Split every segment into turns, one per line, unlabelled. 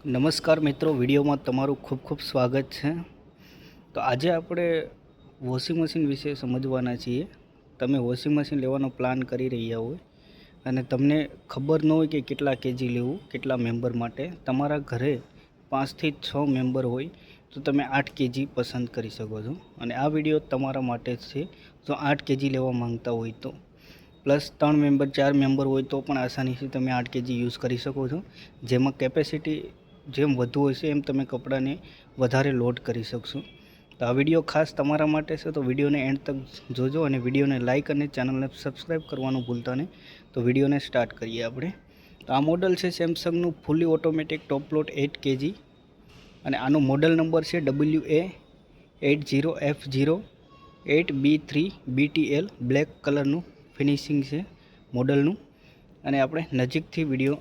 નમસ્કાર મિત્રો, વિડીયોમાં તમારું ખૂબ ખૂબ સ્વાગત છે। તો આજે આપણે વોશિંગ મશીન વિશે સમજવાના છીએ। તમે વોશિંગ મશીન લેવાનો પ્લાન કરી રહ્યા હોય અને તમને ખબર ન હોય કે કેટલા કેજી લેવું, કેટલા મેમ્બર માટે। તમારા ઘરે 5 થી 6 મેમ્બર હોય તો તમે 8 કેજી પસંદ કરી શકો છો અને આ વિડીયો તમારા માટે જ છે જો 8 કેજી લેવા માંગતા હોય તો। પ્લસ 3 મેમ્બર 4 મેમ્બર હોય તો પણ આસાનીથી તમે 8 કેજી યુઝ કરી શકો છો, જેમાં કેપેસિટી જેમ વધુ હશે એમ તમે કપડાને વધારે લોડ કરી શકશો। તો આ વિડીયો ખાસ તમારા માટે છે, તો વિડીયોને એન્ડ તક જોજો અને વિડીયોને લાઇક અને ચેનલને સબસ્ક્રાઈબ કરવાનું ભૂલતા નહીં। તો વિડીયોને સ્ટાર્ટ કરીએ આપણે। તો આ મોડલ છે સેમસંગનું ફૂલી ઓટોમેટિક ટોપ લોડ 8 કેજી અને આનો મોડલ નંબર છે WA80F08B3BTL। બ્લેક કલરનું ફિનિશિંગ છે મોડલનું અને આપણે નજીકથી વિડીયો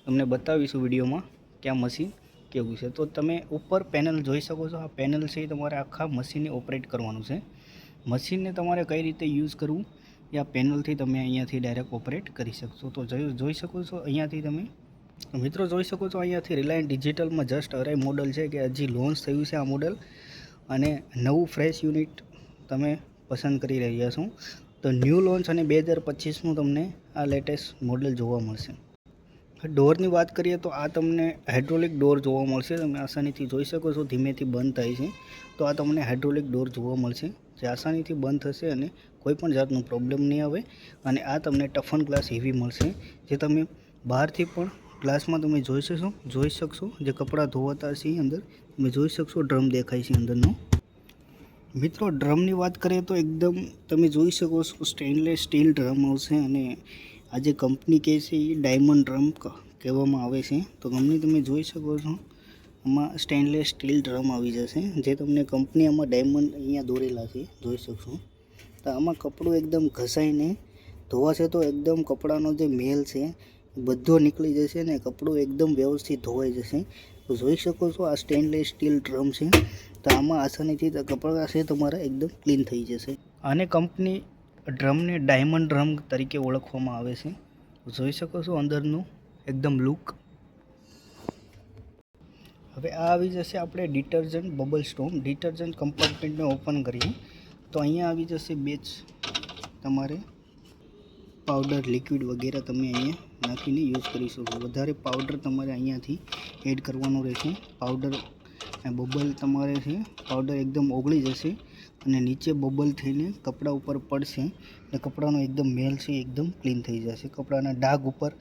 તમને બતાવીશું વિડીયોમાં કે આ મશીન કેવું છે। તો તમે ઉપર પેનલ જોઈ શકો છો। આ પેનલ છે એ તમારે આખા મશીનને ઓપરેટ કરવાનું છે। મશીનને તમારે કઈ રીતે યુઝ કરવું એ આ પેનલથી તમે અહીંયાથી ડાયરેક્ટ ઓપરેટ કરી શકશો। તો જોઈ શકો છો અહીંયાથી તમે મિત્રો જોઈ શકો છો અહીંયાથી રિલાયન્સ ડિજિટલમાં જસ્ટ અરાઈ મોડલ છે કે હજી લોન્ચ થયું છે આ મોડલ અને નવું ફ્રેશ યુનિટ તમે પસંદ કરી રહ્યા છો। તો ન્યૂ લોન્ચ અને 2025નું તમને આ લેટેસ્ટ મોડલ જોવા મળશે। ડોરની વાત કરીએ તો આ તમને હાઇડ્રોલિક ડોર જોવા મળશે। તમે આસાનીથી જોઈ શકો છો, ધીમેથી બંધ થાય છે। તો આ તમને હાઇડ્રોલિક ડોર જોવા મળશે જે આસાનીથી બંધ થશે અને કોઈ પણ જાતનું પ્રોબ્લેમ નહીં આવે। અને આ તમને ટફન ગ્લાસ હેવી મળશે જે તમે બહારથી પણ ગ્લાસમાં તમે જોઈ શકશો જે કપડાં ધોવાતા છે અંદર તમે જોઈ શકશો, ડ્રમ દેખાય છે અંદરનો। મિત્રો ડ્રમની વાત કરીએ તો એકદમ તમે જોઈ શકો છો સ્ટેનલેસ સ્ટીલ ડ્રમ આવશે અને આ જે કંપની કહે છે એ ડાયમંડ ડ્રમ કહેવામાં આવે છે। તો કંપની તમે જોઈ શકો છો આમાં સ્ટેનલેસ સ્ટીલ ડ્રમ આવી જશે જે તમને કંપની આમાં ડાયમંડ અહીંયા દોરેલા છે જોઈ શકશો। તો આમાં કપડું એકદમ ઘસાઈને ધોવાશે તો એકદમ કપડાનો જે મેલ છે બધો નીકળી જશે ને કપડું એકદમ વ્યવસ્થિત ધોવાઈ જશે। તો જોઈ શકો છો આ સ્ટેનલેસ સ્ટીલ ડ્રમ છે। તો આમાં આસાનીથી કપડાં છે તમારા એકદમ ક્લીન થઈ જશે। આને કંપની ડ્રમને ડાયમંડ ડ્રમ તરીકે ઓળખવામાં આવે છે। જોઈ શકો છો અંદરનું એકદમ લુક। હવે આ આવી જશે આપણે ડિટર્જન્ટ બબલ સ્ટોમ। ડિટર્જન્ટ કમ્પાર્ટમેન્ટને ઓપન કરીએ તો અહીંયા આવી જશે બેચ તમારે પાવડર લિક્વિડ વગેરે તમે અહીંયા નાખીને યુઝ કરી શકો। વધારે પાવડર તમારે અહીંયાથી એડ કરવાનો રહેશે। પાવડર બબલ તમારે છે પાવડર એકદમ ઓગળી જશે અને નીચે બબલ થઈને કપડા ઉપર પડશે અને કપડાનો એકદમ મેલ છે એકદમ ક્લીન થઈ જશે। કપડાના ડાઘ ઉપર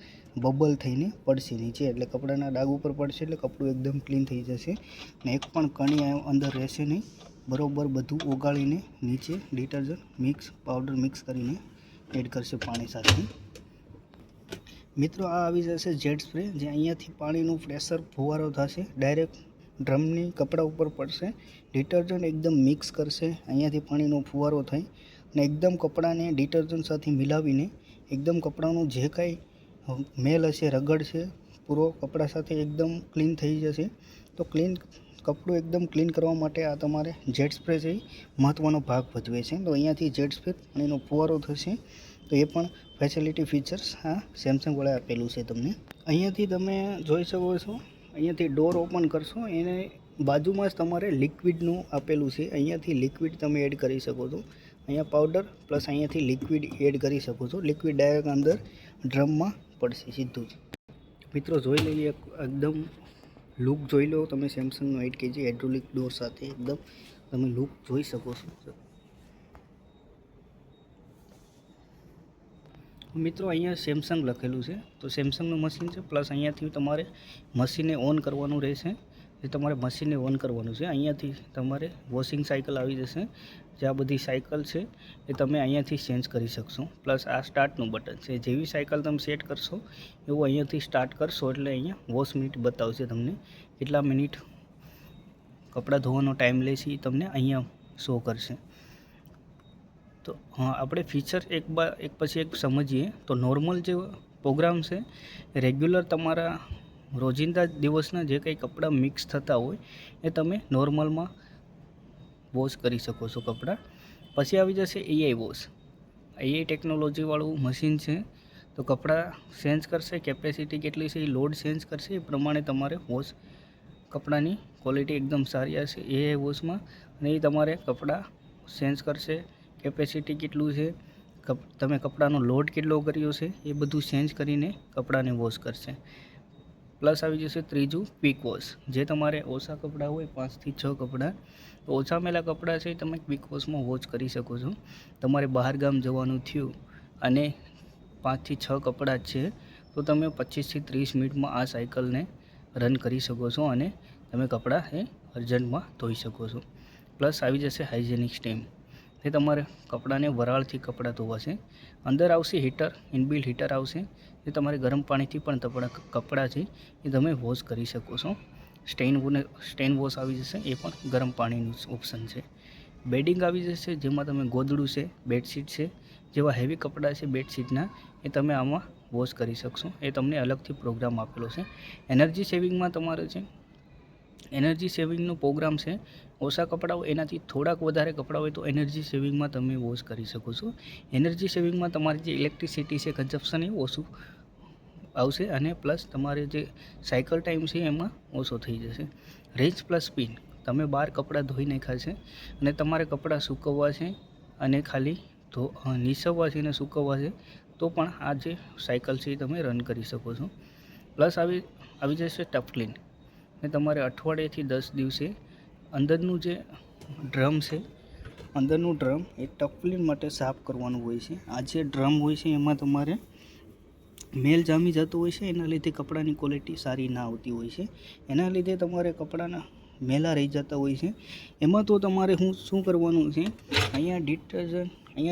બબલ થઈને પડશે નીચે એટલે કપડાના ડાઘ ઉપર પડશે એટલે કપડું એકદમ ક્લીન થઈ જશે અને એક પણ કણી અંદર રહેશે નહીં। બરોબર બધું ઓગાળીને નીચે ડિટર્જન્ટ પાવડર મિક્સ કરીને એડ કરશે પાણી સાથે। મિત્રો આ આવી જશે જેટ સ્પ્રે જે અહીંયાથી પાણીનું પ્રેશર ફુવારો થશે ડાયરેક્ટ ડ્રમની કપડા ઉપર પડશે। ડિટર્જન્ટ એકદમ મિક્સ કરશે અહીંયાથી પાણીનો ફુવારો થાય અને એકદમ કપડાને ડિટર્જન્ટ સાથે મિલાવીને એકદમ કપડાનું જે કાંઈ મેલ હશે રગડ છે પૂરો કપડા સાથે એકદમ ક્લીન થઈ જશે। તો કપડું એકદમ ક્લીન કરવા માટે આ તમારે જેટ સ્પ્રે છે મહત્ત્વનો ભાગ ભજવે છે। તો અહીંયાથી જેટ સ્પ્રે પાણીનો ફુવારો થશે તો એ પણ ફેસિલિટી ફીચર્સ આ સેમસંગ વડે આપેલું છે તમને। અહીંયાથી તમે જોઈ શકો છો અહીંયાથી ડોર ઓપન કરશો એને બાજુમાં જ તમારે લિક્વિડનું આપેલું છે। અહીંયાથી લિક્વિડ તમે એડ કરી શકો છો। અહીંયા પાવડર પ્લસ અહીંયાથી લિક્વિડ એડ કરી શકો છો। લિક્વિડ ડાયરેક્ટ અંદર ડ્રમમાં પડશે સીધું જ। મિત્રો જોઈ લઈએ એકદમ લુક જોઈ લો તમે સેમસંગનો 8 કેજી હાઇડ્રોલિક ડોર સાથે એકદમ તમે લુક જોઈ શકો છો। મિત્રો અહીંયા સેમસંગ લખેલું છે તો સેમસંગનું મશીન છે પ્લસ અહીંયાથી તમારે મશીનને ઓન કરવાનું રહેશે જે તમારે મશીનને ઓન કરવાનું છે। અહીંયાથી તમારે વોશિંગ સાયકલ આવી જશે જે આ બધી સાયકલ છે એ તમે અહીંયાથી ચેન્જ કરી શકશો। પ્લસ આ સ્ટાર્ટનું બટન છે જેવી સાયકલ તમે સેટ કરશો એવું અહીંયાથી સ્ટાર્ટ કરશો એટલે અહીંયા વોશ મિનિટ બતાવશે તમને કેટલા મિનિટ કપડાં ધોવાનો ટાઈમ લેશે એ તમને અહીંયા શો કરશે। તો હા આપણે ફીચર એક પછી એક સમજીએ તો નોર્મલ જે પ્રોગ્રામ છે રેગ્યુલર તમારા રોજિંદા દિવસના જે કંઈ કપડાં મિક્સ થતા હોય એ તમે નોર્મલમાં વોશ કરી શકો છો કપડાં। પછી આવી જશે એઆઈ વોશ। એઆઈ ટેકનોલોજીવાળું મશીન છે તો કપડાં ચેન્જ કરશે, કેપેસિટી કેટલી છે એ લોડ ચેન્જ કરશે, એ પ્રમાણે તમારે વોશ કપડાની ક્વોલિટી એકદમ સારી હશે એ વોશમાં, અને એ તમારે કપડાં ચેન્જ કરશે, કેપેસિટી કેટલું છે, તમે કપડાનો લોડ કેટલો કર્યો છે એ બધું ચેન્જ કરીને કપડાને વોશ કરશે. પ્લસ આવી જશે ત્રીજું ક્વિક વોશ. જે તમારે ઓછા કપડાં હોય 5 થી 6 કપડાં, તો ઓછા મેલા કપડાં છે તમે ક્વિક વોશમાં વોશ કરી શકો છો. તમારે બહાર ગામ જવાનું થયું અને 5 થી 6 કપડાં જ છે, તો તમે 25 થી 30 મિનિટમાં આ સાયકલને રન કરી શકો છો અને તમે કપડાં એ અર્જન્ટમાં ધોઈ શકો છો. પ્લસ આવી જશે હાઇજેનિક સ્ટીમ. એ તમારે કપડાને વરાળથી કપડાં ધોવાશે. અંદર આવશે હીટર, ઇનબિલ્ટ હીટર આવશે, એ તમારે ગરમ પાણીથી પણ કપડાં છે એ તમે વોશ કરી શકો છો. સ્ટેન વોશ આવી જશે, એ પણ ગરમ પાણીનું ઓપ્શન છે. બેડિંગ આવી જશે, જેમાં તમે ગોદડું છે, બેડશીટ છે, જેવા હેવી કપડાં છે બેડશીટના, એ તમે આમાં વોશ કરી શકશો. એ તમને અલગથી પ્રોગ્રામ આપેલો છે. એનર્જી સેવિંગમાં તમારે છે, એનર્જી સેવિંગનો પ્રોગ્રામ છે. ઓછા કપડાં હોય એનાથી થોડાક વધારે કપડાં હોય તો એનર્જી સેવિંગમાં તમે વોશ કરી શકો છો. એનર્જી સેવિંગમાં તમારી જે ઇલેક્ટ્રિસિટી છે કન્ઝપ્શન એ ઓછું આવશે, અને પ્લસ તમારે જે સાયકલ ટાઈમ છે એમાં ઓછો થઈ જશે. Range plus spin. તમે 12 કપડાં ધોઈ નાખ્યા છે અને તમારે કપડાં સૂકવવા છે અને ખાલી નીસવવા છે અને સૂકવવા છે, તો પણ આ જે સાયકલ છે એ તમે રન કરી શકો છો. પ્લસ આવી જશે ટફ ક્લીન. ને તમારે અઠવાડિયેથી 10 દિવસે અંદરનું જે ડ્રમ છે, અંદરનું ડ્રમ એ ટફ ક્લીન માટે સાફ કરવાનું હોય છે. આ જે ડ્રમ હોય છે એમાં તમારે મેલ જામી જતો હોય છે, એના લીધે કપડાની ક્વોલિટી સારી ના આવતી હોય છે. એના લીધે તમારે કપડાના મેલા રહી જતા હોય છે. એમાં તો તમારે શું કરવાનું છે, અહીંયા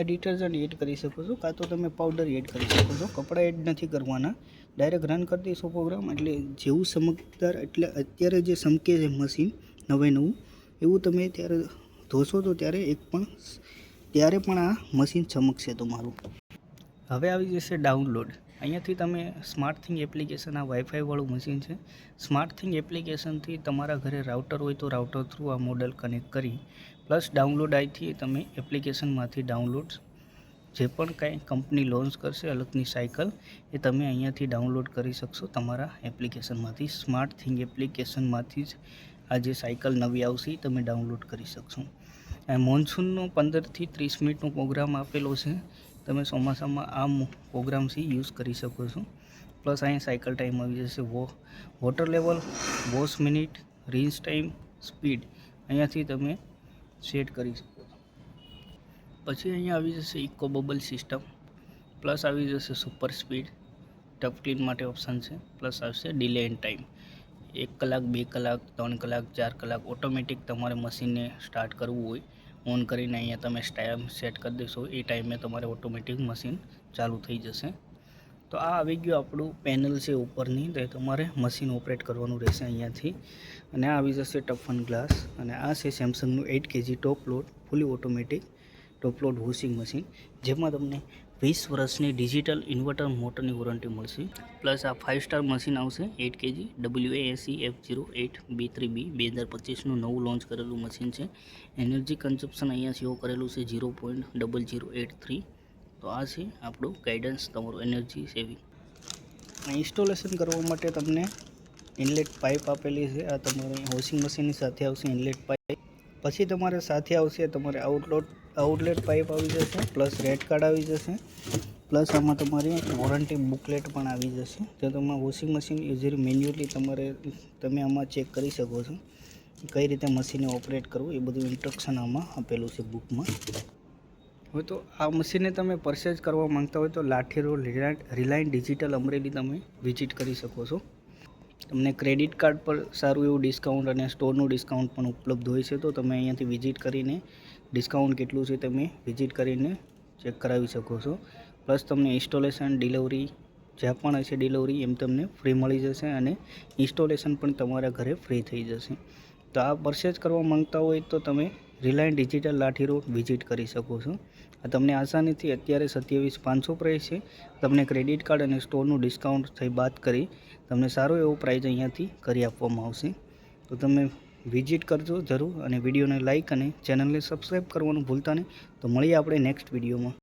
ડિટર્જન્ટ એડ કરી શકો છો, કાં તો તમે પાવડર એડ કરી શકો છો. કપડાં એડ નથી કરવાના, ડાયરેક્ટ રન કરી દઈશું પ્રોગ્રામ. એટલે જેવું ચમકદાર, એટલે અત્યારે જે ચમકે છે મશીન નવું એવું તમે ત્યારે ધોશો તો ત્યારે પણ આ મશીન ચમકશે તમારું. હવે આવી જશે ડાઉનલોડ. અહીંયાથી તમે સ્માર્ટથિંગ એપ્લિકેશન, આ વાઈફાઈ વાળું મશીન છે. સ્માર્ટથિંગ એપ્લિકેશનથી તમારા ઘરે રાઉટર હોય તો રાઉટર થ્રુ આ મોડલ કનેક્ટ કરી, પ્લસ ડાઉનલોડ આઈથી તમે એપ્લિકેશનમાંથી ડાઉનલોડ જે પણ કાંઈ કંપની લોન્ચ કરશે અલગની સાયકલ, એ તમે અહીંયાથી ડાઉનલોડ કરી શકશો તમારા એપ્લિકેશનમાંથી. સ્માર્ટથિંગ એપ્લિકેશનમાંથી જ આ જે સાયકલ નવી આવશે એ તમે ડાઉનલોડ કરી શકશો. મોન્સૂનનો 15 થી 30 મિનિટનો પ્રોગ્રામ આપેલો છે. તમે ચોમાસામાં આ પ્રોગ્રામથી યુઝ કરી શકો છો. પ્લસ અહીંયા સાયકલ ટાઈમ આવી જશે, water level, wash minute, rinse time, speed અહીંયાથી તમે સેટ કરી શકો છો. પછી અહીંયા આવી જશે ઇકો બબલ સિસ્ટમ, પ્લસ આવી જશે સુપર સ્પીડ, ટફ ક્લીન માટે ઓપ્શન છે. પ્લસ આવશે ડિલે એન્ડ ટાઈમ, 1 કલાક, 2 કલાક, 3 કલાક, 4 કલાક ઓટોમેટિક તમારે મશીનને સ્ટાર્ટ કરવું હોય, ઓન કરીને અહીંયા તમે ટાઈમ સેટ કરી દેશો, એ ટાઈમે તમારે ઓટોમેટિક મશીન ચાલુ થઈ જશે. તો આ આવી ગયું આપણું પેનલ છે ઉપરની, તો તમારે મશીન ઓપરેટ કરવાનું રહેશે અહીંયાથી. અને આ આવી જશે ટફન ગ્લાસ, અને આ છે સેમસંગનું 8 kg ટોપ લોડ ફૂલી ઓટોમેટિક ટોપ લોડ વોશિંગ મશીન, જેમાં તમને 20 વર્ષની ડિજિટલ ઇન્વર્ટર મોટરની વોરંટી મળશે. પ્લસ આ 5 સ્ટાર મશીન આવશે, 8 kg WASE-F08B3B 2025નું નવું લોન્ચ કરેલું મશીન છે. એનર્જી કન્ઝપ્શન અહીંયા શો કરેલું છે 0.0083. તો આ છે આપણું ગાઈડન્સ, તમારું એનર્જી સેવિંગ. ઇન્સ્ટોલેશન કરવા માટે તમને ઇનલેટ પાઇપ આપેલી છે, આ તમારી વોશિંગ મશીનની સાથે આવશે ઇનલેટ પાઇપ. પછી તમારે સાથે આવશે તમારે આઉટલેટ પાઇપ આવી જશે, પ્લસ રેડ કાર્ડ આવી જશે, પ્લસ આમાં તમારી વોરંટી બુકલેટ પણ આવી જશે. તો તમે વોશિંગ મશીન ઇઝીલી મેન્યુઅલી તમે આમાં ચેક કરી શકો છો કઈ રીતે મશીનને ઓપરેટ કરવું, એ બધું ઇન્સ્ટ્રક્શન આમાં આપેલું છે બુકમાં. હવે તો આ મશીનને તમે પરચેઝ કરવા માંગતા હોય તો લાઠી રોડ રિલાયન્સ ડિજિટલ અમરેલી તમે વિઝિટ કરી શકો છો. તમને ક્રેડિટ કાર્ડ પર સારું એવું ડિસ્કાઉન્ટ અને સ્ટોરનું ડિસ્કાઉન્ટ પણ ઉપલબ્ધ હોય છે, તો તમે અહીંયાથી વિઝિટ કરીને ડિસ્કાઉન્ટ કેટલું છે તમે વિઝિટ કરીને ચેક કરાવી શકો છો. પ્લસ તમને ઇન્સ્ટોલેશન, ડિલિવરી જ્યાં પણ હશે ડિલિવરી એમ તમને ફ્રી મળી જશે, અને ઇન્સ્ટોલેશન પણ તમારા ઘરે ફ્રી થઈ જશે. તો આ પરચેઝ કરવા માંગતા હોય તો તમે રિલાયન્સ ડિજિટલ લાઠી રોડ વિઝિટ કરી શકો છો. આ તમને આસાનીથી અત્યારે 27,500 પ્રાઇસ છે. તમને ક્રેડિટ કાર્ડ અને સ્ટોરનું ડિસ્કાઉન્ટ થઈ બાદ કરી તમને સારો એવો પ્રાઇસ અહીંયાથી કરી આપવામાં આવશે. તો તમે વિઝિટ કરજો જરૂર, અને વિડીયોને લાઇક અને ચેનલને સબસ્ક્રાઈબ કરવાનું ભૂલતા નહીં. તો મળીએ આપણે નેક્સ્ટ વિડીયોમાં.